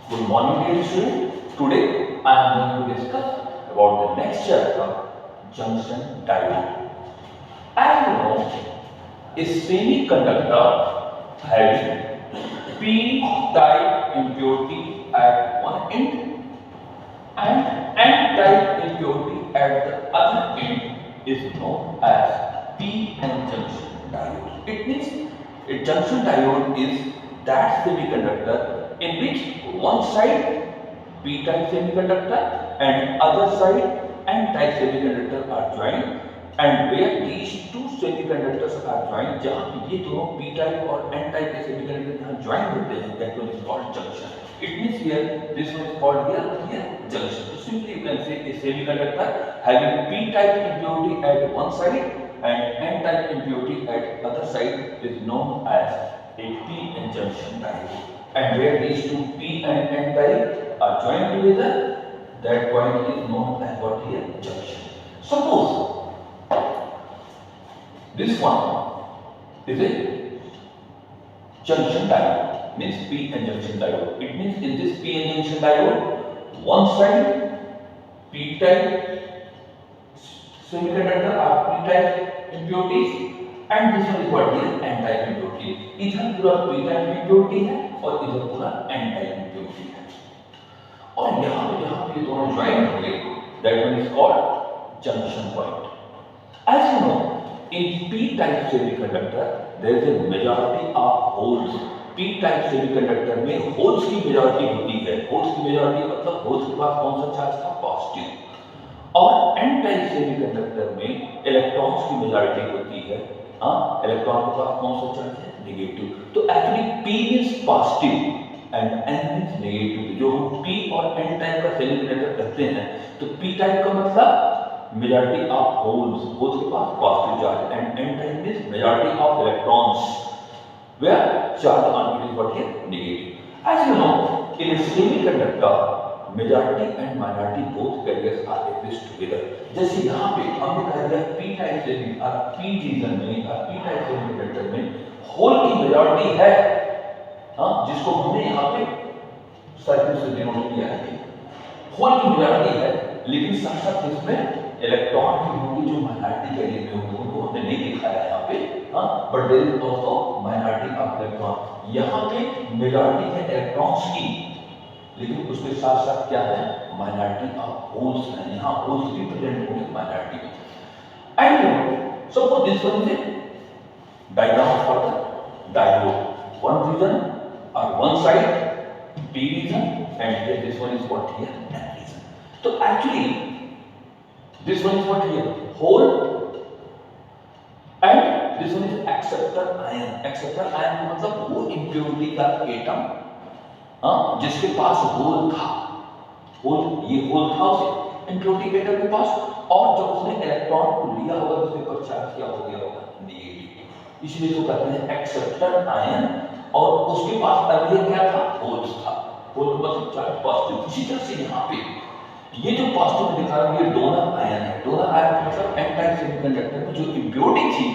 Good morning, dear student. Today I am going to discuss about the next chapter, junction diode. As you know, a semiconductor having p-type impurity at one end and n-type impurity at the other end is known as p-n junction diode. It means a junction diode is that semiconductor in which one side p-type semiconductor and other side n-type semiconductor are joined, and where these two semiconductors are joined, जहाँ पे ये दोनों p-type और n-type के semiconductor जहाँ join होते हैं, that one is called junction. It means here this one is called here junction. So simply you can say a semiconductor having p-type impurity at one side and n-type impurity at other side is known as a p-n junction diode. And where these two p and n type are joined together, that point is known as what here? Junction. Suppose this one is a junction diode, means p n junction diode. It means in this p n junction diode, one side p type semiconductor are p type impurities and this one is what here? n type impurity. इधर पूरा p type impurity है और इधर पूरा n type impurity है, और यहाँ पे दोनों ज्वाइन होंगे, that one is called junction point. As you know, in p type semiconductor there is a majority of holes. p type semiconductor में holes की majority होती है. holes की majority मतलब holes के पास कौन सा चार्ज था? पॉजिटिव. और n टाइप सेमीकंडक्टर में इलेक्ट्रॉन्स की मेजॉरिटी होती है. हाँ, इलेक्ट्रॉन के पास कौन सा चार्ज है? नेगेटिव. तो actually p is positive and n is negative. जो हम p और n टाइप का सेमीकंडक्टर कहते हैं, तो p टाइप का मतलब मेजॉरिटी ऑफ होल्स, होल्स के पास positive charge, and n type means majority of electrons where charge on it is what here? Negative. As you know, in a semiconductor majority and minority both carriers are exist together. जैसे यहाँ पे हमने कहा दिया p type semi p region में p type semiconductor में hole की majority है, हाँ, जिसको हमने यहाँ पे सर्किल से डिनोट किया है. होल की मेजॉरिटी है, लेकिन साथ साथ इसमें इलेक्ट्रॉन भी होंगे जो माइनॉरिटी कैरियर में होंगे, उनको हमने नहीं दिखाया यहाँ पे, हाँ, but there is also minority of electron. यहाँ पे मेजॉरिटी है इलेक्ट्रॉन्स की, लेकिन उसके साथ साथ क्या है? माइनॉरिटी ऑफ होल्स है. यहाँ होल्स भी प्रेजेंट होंगे माइनॉरिटी में. And suppose this one is diagram for the diode. One region और one side p region and here this one is what here? N reason. So actually this one is what here? Hole and this one is acceptor ion. Acceptor ion मतलब वो impurity का atom, हाँ, जिसके पास whole था. Whole, ये whole था उसे impurity atom के पास, और जब उसने इलेक्ट्रॉन को लिया होगा उसके ऊपर चार्ज क्या हो गया होगा? नेगेटिव. इसलिए इसको कहते हैं एक्सेप्टर आयन. और उसके पास पहले क्या था? होल्स था. होल का मतलब चार्ज पॉजिटिव. इसी तरह से यहाँ पे ये जो पॉजिटिव दिखा रहा है ये डोनर आयन है. डोनर आयन मतलब एन टाइप सेमीकंडक्टर में जो इम्प्योरिटी थी,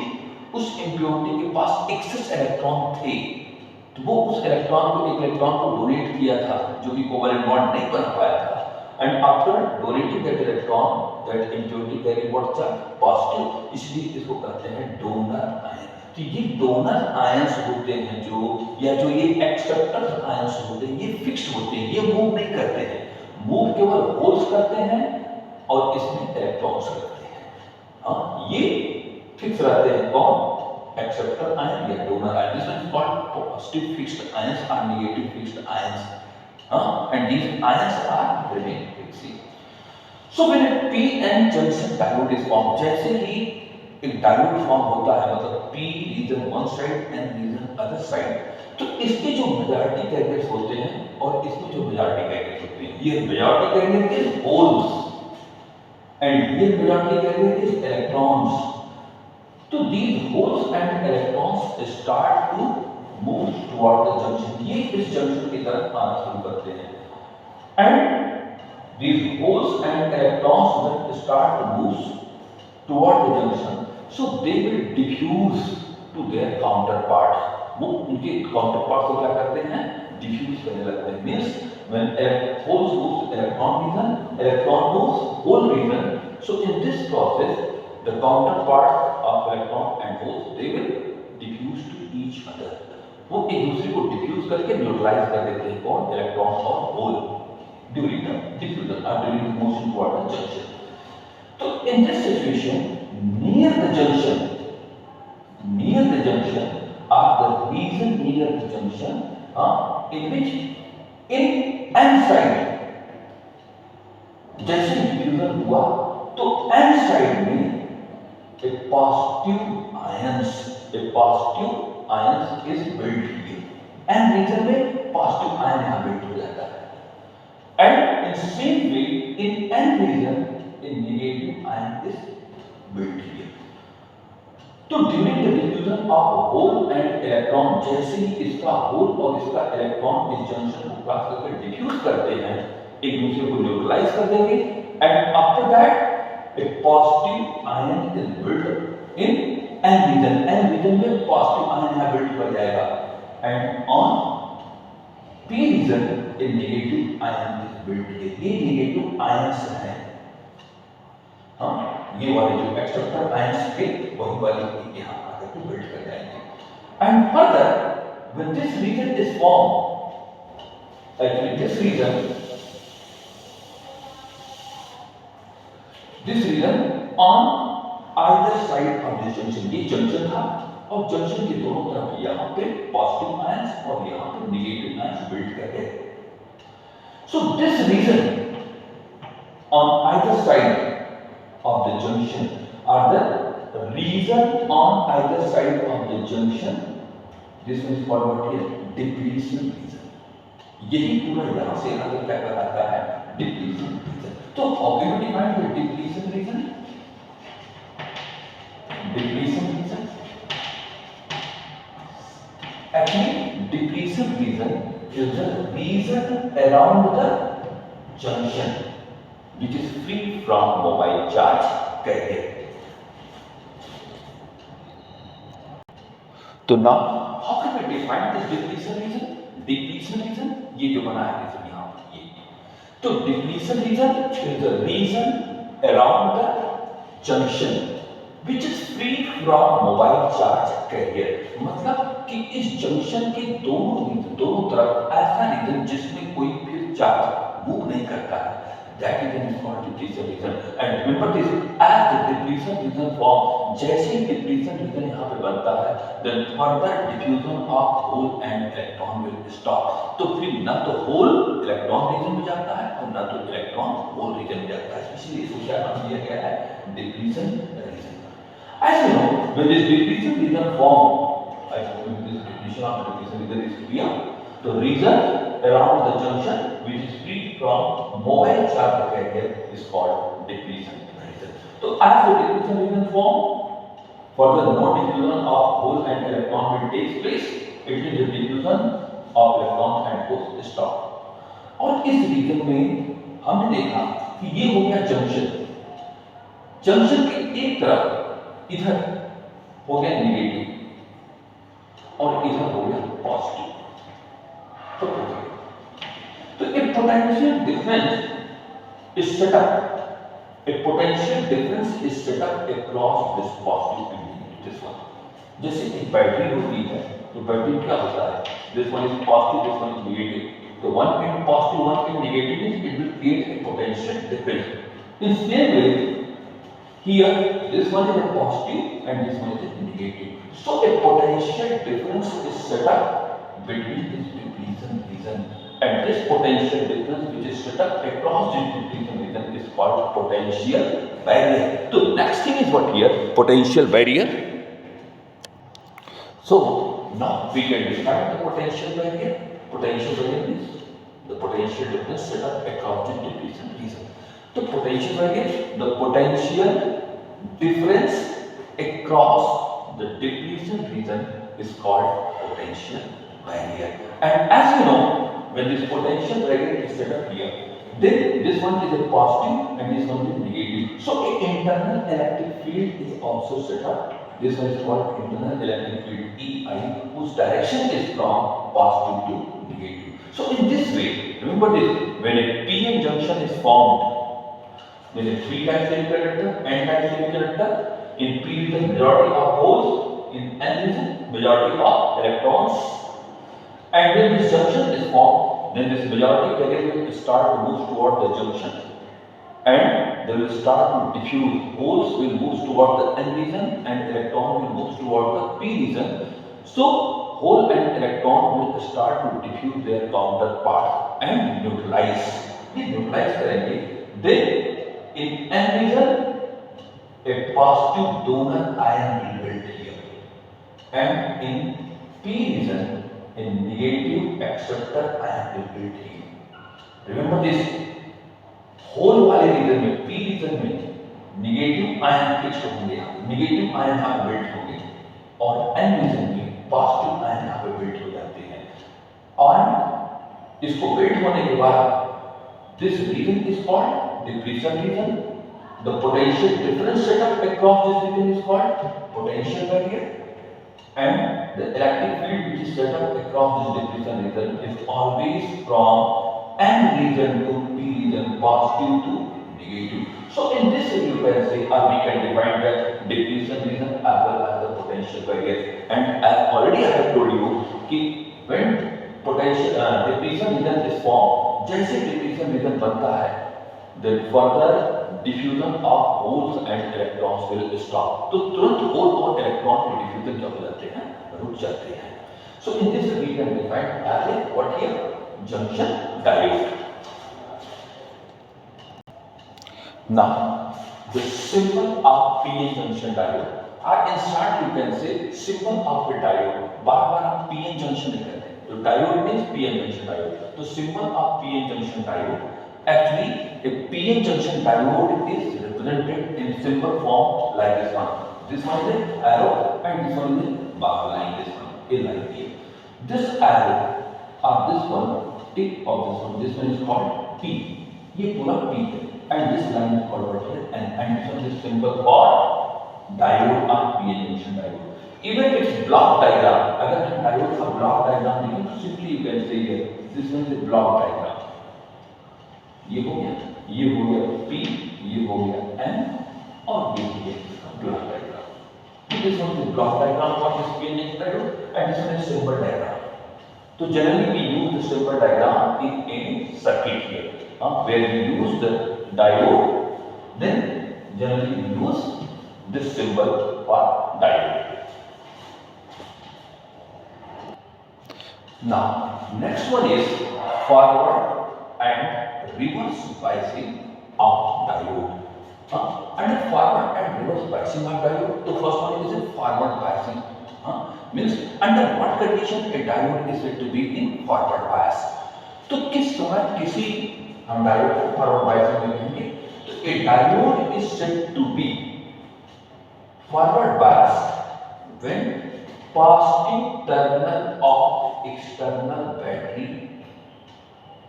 उस इम्प्योरिटी के पास एक्सेस इलेक्ट्रॉन थे, तो वो उस इलेक्ट्रॉन को, एक इलेक्ट्रॉन को डोनेट किया था जो कि कोवैलेंट बॉन्ड नहीं बना पाया था. And after donating that electron, that impurity carry what charge? Positive. इसलिए इसको कहते हैं डोनर आयन. तो ये डोनर आयंस होते हैं जो, या जो ये एक्सेप्टर आयंस होते हैं, ये फिक्स्ड होते हैं, ये मूव नहीं करते हैं. मूव केवल होल्स करते हैं और इसमें इलेक्ट्रॉन्स करते हैं. हाँ, ये फिक्स रहते हैं. कौन? एक्सेप्टर आयन या donor ion. This is called positive fixed ions और नेगेटिव फिक्स्ड आयंस. हाँ, and these ions are remain fixed. So when a p-n junction diode is formed, जैसे ही एक डायोड फॉर्म होता है, मतलब p region one side n region other side, तो इसके जो मेजॉरिटी कैरियर्स होते हैं और इसमें जो मेजॉरिटी कैरियर्स होते हैं, ये majority carrier is holes and ये मेजॉरिटी कैरियर इज इलेक्ट्रॉन्स. तो these holes and electrons start to move toward the junction. ये इस जंक्शन की तरफ आना शुरू करते हैं. And these holes and electrons will start to move toward the junction, so they will diffuse to their counterparts. वो उनके काउंटरपार्ट को क्या करते हैं? डिफ्यूज करने लगते हैं। Means when holes moves to electron moves hole region. So in this process, the counterparts of electron and holes they will diffuse to each other. वो एक दूसरे को डिफ्यूज करके न्यूट्रलाइज कर देते हैं कौन, इलेक्ट्रॉन और whole during the diffusion or during the motion toward the junction. So in this situation, near the junction are the region near the junction in which in n side जैसे diffusion हुआ तो n side में एक positive ions is build here, n region में positive ion यहां build हो जाता है, and in same way in n region a negative ion is built here. तो during the diffusion of hole and electron, जैसे ही इसका होल और इसका इलेक्ट्रॉन इस जंक्शन को क्रॉस करके डिफ्यूज करते हैं, एक दूसरे को न्यूट्रलाइज कर देंगे, and after that a positive ion is built in n region में पॉजिटिव आयन यहां बिल्ड हो जाएगा, and on p region a negative ion is built here. ये नेगेटिव आयंस हैं, ये वाले जो एक्सेप्टर आयंस थे वही वाले यहां आकर के बिल्ड कर जाएंगे, and further when this region is formed, actually this region on either side of this junction, ये जंक्शन था और जंक्शन के दोनों तरफ यहां पे पॉजिटिव आयंस और यहां पे नेगेटिव आयंस बिल्ड कर गए. So this region on either side of the junction are the region on either side of the junction. This one is called what here? Depletion region. यही पूरा यहाँ से यहाँ तक क्या कहलाता है? Depletion region. तो how can we define the depletion region? Depletion region. Actually, depletion region is the region around the junction which is free from mobile charge carrier. तो now how can we define this depletion region? Depletion region ये जो बना है reason यहाँ पर ये, तो depletion region is the region around the junction which is free from mobile charge carrier. मतलब कि इस जंक्शन के दोनों तरफ ऐसा रीजन जिसमें कोई फिर चार्ज मूव नहीं करता है, that region is called depletion region. And remember this, as the depletion region form, जैसे ही depletion region यहाँ पे बनता है, then further diffusion of hole and electron will stop. तो फिर न तो hole electron region में जाता है और न तो electron hole region में जाता है, इसलिए इसको क्या नाम दिया गया है? Depletion region. As you know, when this depletion region form, I told you this definition of depletion region is clear. The region around the junction which is free from mobile charge carrier is called depletion region. So as the depletion region form, further no diffusion of hole and electron will take place. It means the diffusion of electron and hole stop. और इस reason में हमने देखा कि ये हो गया junction के एक तरफ इधर हो गया नेगेटिव और इधर हो गया पॉजिटिव. तो एक potential difference is set up, एक potential difference is set up across this positive and negative. This one जैसे एक बैटरी होती है तो बैटरी क्या होता है? This one is positive, this one is negative. तो one in positive one in negative means it will create a potential difference. In same way here this one is a positive and this one is a negative. So a potential difference is set up between this depletion region, and this potential difference which is set up across this depletion region is called potential barrier. So next thing is what here? Potential barrier. So now we can describe the potential barrier. Potential barrier is the potential difference set up across the depletion region. The potential barrier, the potential difference across the depletion region is called potential barrier. And as you know, when this potential barrier is set up here, then this one is a positive and this one is negative. So an internal electric field is also set up. This one is called internal electric field EI, whose direction is from positive to negative. So in this way, remember this, when a PN junction is formed, when a p-type semiconductor, n-type semiconductor, in p region majority of holes, in n region majority of electrons, and when this junction is formed, then this majority carrier will start to move toward the junction and they will start to diffuse. Holes will move toward the n region and electron will move toward the p region. So hole and electron will start to diffuse their counterparts and neutralize. ये neutralize करेंगे. Then in n region a positive donor ion will build here, and in p region a negative acceptor ion will build here. Remember this. Hole वाले region में P region में negative ion fix होंगे, negative ion यहाँ पे build होंगे और N region में positive ion यहाँ पे बिल्ड हो जाते हैं. और इसको बिल्ड होने के बाद this region is called depletion region. The potential difference set up across this region is called potential barrier, and the electric field which is set up across this depletion region is always from n region to p region, positive to negative. So in this way you can say, or we can define the depletion region as well as the potential barrier. And as already I have told you कि when potential depletion region is formed, जैसे depletion region बनता है, then further diffusion of holes and electrons will stop. तो तुरंत whole और electron के diffusion क्या हो जाते हैं, रुक जाते हैं. So in this way we can define as a what here, junction diode. Now the symbol of PN junction diode, or in short you can say symbol of a diode. बार बार आप PN junction नहीं कहते, तो diode means PN junction diode. तो symbol of PN junction diode, actually a PN junction diode is represented in symbol form like this one. This one is an arrow and this one is a bar line, this one a line here. This arrow or this one, tip of this one is called P. ये पूरा P है and this line is called what here, and this one is symbol for diode or PN junction diode. Even its block diagram, अगर हम diode का block diagram देखें तो simply you can say here this one is a block diagram. ये हो गया, ये हो गया P, ये हो गया N और ये हो गया block diagram. This one is block diagram for this PN junction diode and this one is symbol diagram. So generally we use the symbol diagram in a circuit here, where we use the diode, then generally we use this symbol for diode. Now next one is forward and reverse biasing of diode. Under forward and reverse biasing of diode, the first one is a forward biasing. Means under what condition a diode is said to be in forward bias. तो किस समय किसी हम diode को forward biasing में कहेंगे, तो a diode is said to be forward biased when positive terminal of external battery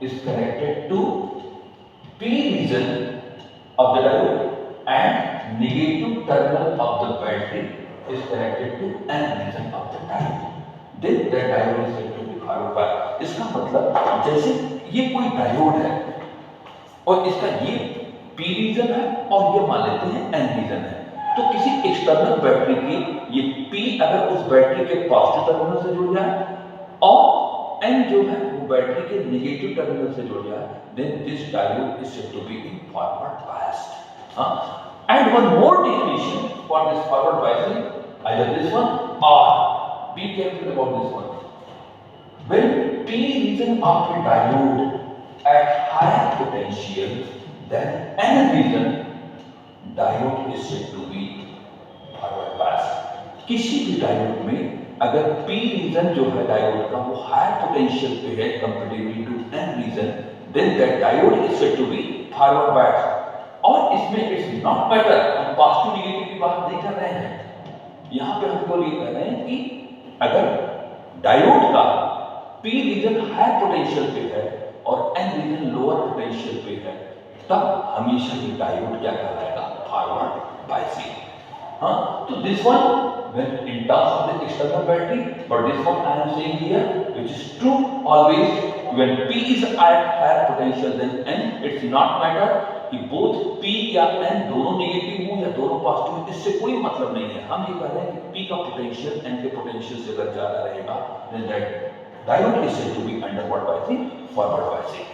is connected to P region of the diode and negative terminal of the battery is connected to N region of the diode. Then the diode is said to be forward biased. इसका मतलब जैसे ये कोई diode है और इसका ये P reason है और ये मान लेते हैं N रीजन है, तो किसी एक्सटर्नल बैटरी की ये P अगर उस बैटरी के पॉजिटिव टर्मिनल से जुड़ जाए और N जो है वो बैटरी के नेगेटिव टर्मिनल से जुड़ जाए, then this diode is said to be in forward biased. And one more definition for this forward biasing, either this one or be careful about this one. When P region of a diode at higher potential than N region, diode is said to be forward biased. किसी भी diode में अगर P reason जो है diode का वो higher potential पे है comparatively to N region, then that diode is said to be forward biased. और इसमें इट्स नॉट मैटर, हम पॉजिटिव नेगेटिव की बात नहीं कर रहे हैं, यहाँ पे हमको ये कह रहे हैं कि अगर डायोड का P रीजन हाई पोटेंशियल पे है और N रीजन लोअर पोटेंशियल पे है, तब हमेशा ये डायोड क्या कहलाएगा, फॉरवर्ड बायसिंग. तो this one when in terms of the external battery, but this one I am saying here which is true always when P is at higher potential than N, it's not matter कि both P या N दोनों negative हो या दोनों positive, इससे कोई मतलब नहीं है। हम ये कह रहे हैं कि P का पोटेंशियल N के पोटेंशियल से अगर ज्यादा रहेगा, then that diode is said to be under what biasing, forward biasing।